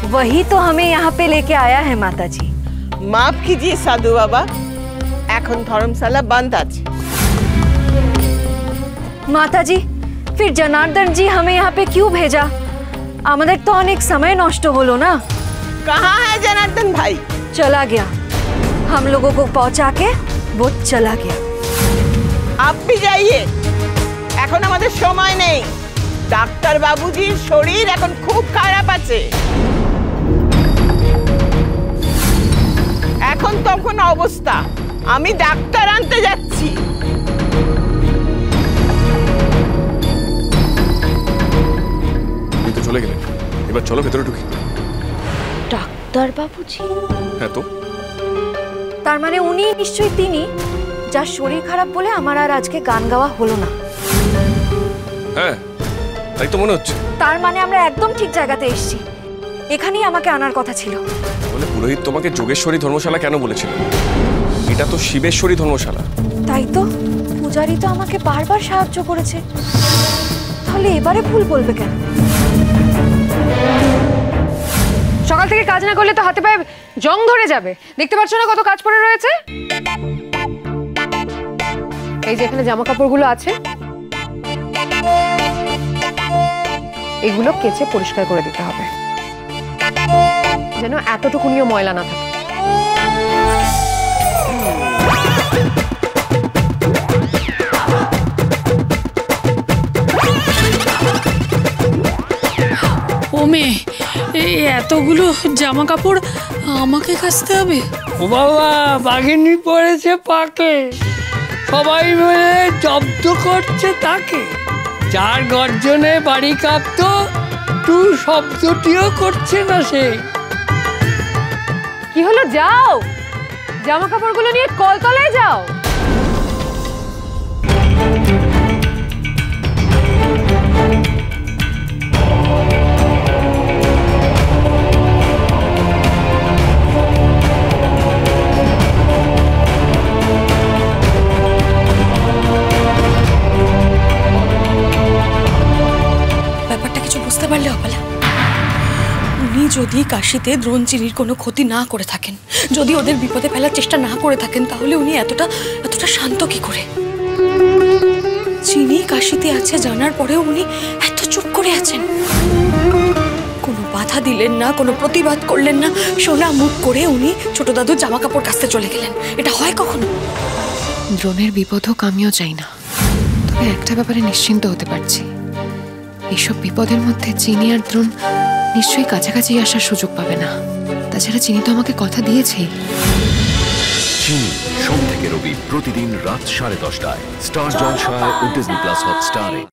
वही तो हमें यहाँ पे लेके आया है माता जी। माफ कीजिए साधु बाबा, এখন ধর্মশালা बंद আছে। माता जी, फिर जनार्दन जी हमें यहाँ पे क्यों भेजा? আমাদের तो अनेक समय नष्ट होलो ना। कहाँ है जनार्दन भाई? चला गया, हम लोगों को पहुँचा के वो चला गया। आप भी जाइए, এখন আমাদের সময় নেই। ডাক্তার বাবুজির শরীর এখন খুব খারাপ আছে। এখন তখন অবস্থা, আমি ডাক্তার আনতে যাচ্ছি। তো চলে গেলেন, এবার চলো ভেতরে ঢুকি। ডাক্তার বাবুজি? হ্যাঁ তো, তার মানে উনি নিশ্চয়ই তিনি যার শরীর খারাপ বলে আমার আর আজকে গান গাওয়া হলো না। হ্যাঁ তাই তো মনে হচ্ছে। তার মানে আমরা একদম ঠিক জায়গাতে এসেছি, এখানেই আমাকে আনার কথা ছিল। বলে পুরোহিত তোমাকে যোগেশ্বরী ধর্মশালা কেন বলেছিল? এটা তো শিবেশ্বরী ধর্মশালা। তাই তো, পূজারি তো আমাকে বারবার সাহায্য করেছে, তাহলে এবারে ভুল বলবে কেন? সকাল থেকে কাজ না করলে তো হাতে পায়ে জং ধরে যাবে। দেখতে পাচ্ছ না কত কাজ পড়ে রয়েছে? এই যে এখানে জামা কাপড়গুলো আছে, এগুলো কেচে পরিষ্কার করে দিতে হবে, যেন এতটুকুনিও ময়লা না থাকে। ওমে, এই এতগুলো জামা কাপড় আমাকে কাচতে হবে? ও বাবা, বাঘিনী পড়েছে পাকে, সবাই মিলে জব্দ করছে তাকে। যার গর্জনে বাড়ি কাঁপতো, টু শব্দটিও করছে না সে। কি হলো, যাও জামা কাপড়গুলো নিয়ে কলতলায় যাও। উনি যদি কাশিতে দ্রোণচিনির কোনো ক্ষতি না করে থাকেন, যদি ওদের বিপদে ফেলার চেষ্টা না করে থাকেন, তাহলে উনি এতটা শান্ত কি করে? চিনি কাশিতে আছে জানার পরেও উনি এত চুপ করে আছেন, কোনো বাধা দিলেন না, কোনো প্রতিবাদ করলেন না, সোনা মুখ করে উনি ছোট দাদুর জামা কাপড় কাচতে চলে গেলেন। এটা হয় কখনো? দ্রোণের বিপদ হোক আমিও চাই না, তবে একটা ব্যাপারে নিশ্চিন্ত হতে পারছি, এইসব বিপদের মধ্যে চিনি আর দ্রোণ নিশ্চয়ই কাছাকাছি আসার সুযোগ পাবে না। তাছাড়া চিনি তো আমাকে কথা দিয়েছেই। চিনি সোম থেকে রবি প্রতিদিন রাত 10:30টায় স্টার জলসায় ও ডিজনি প্লাস হটস্টারে।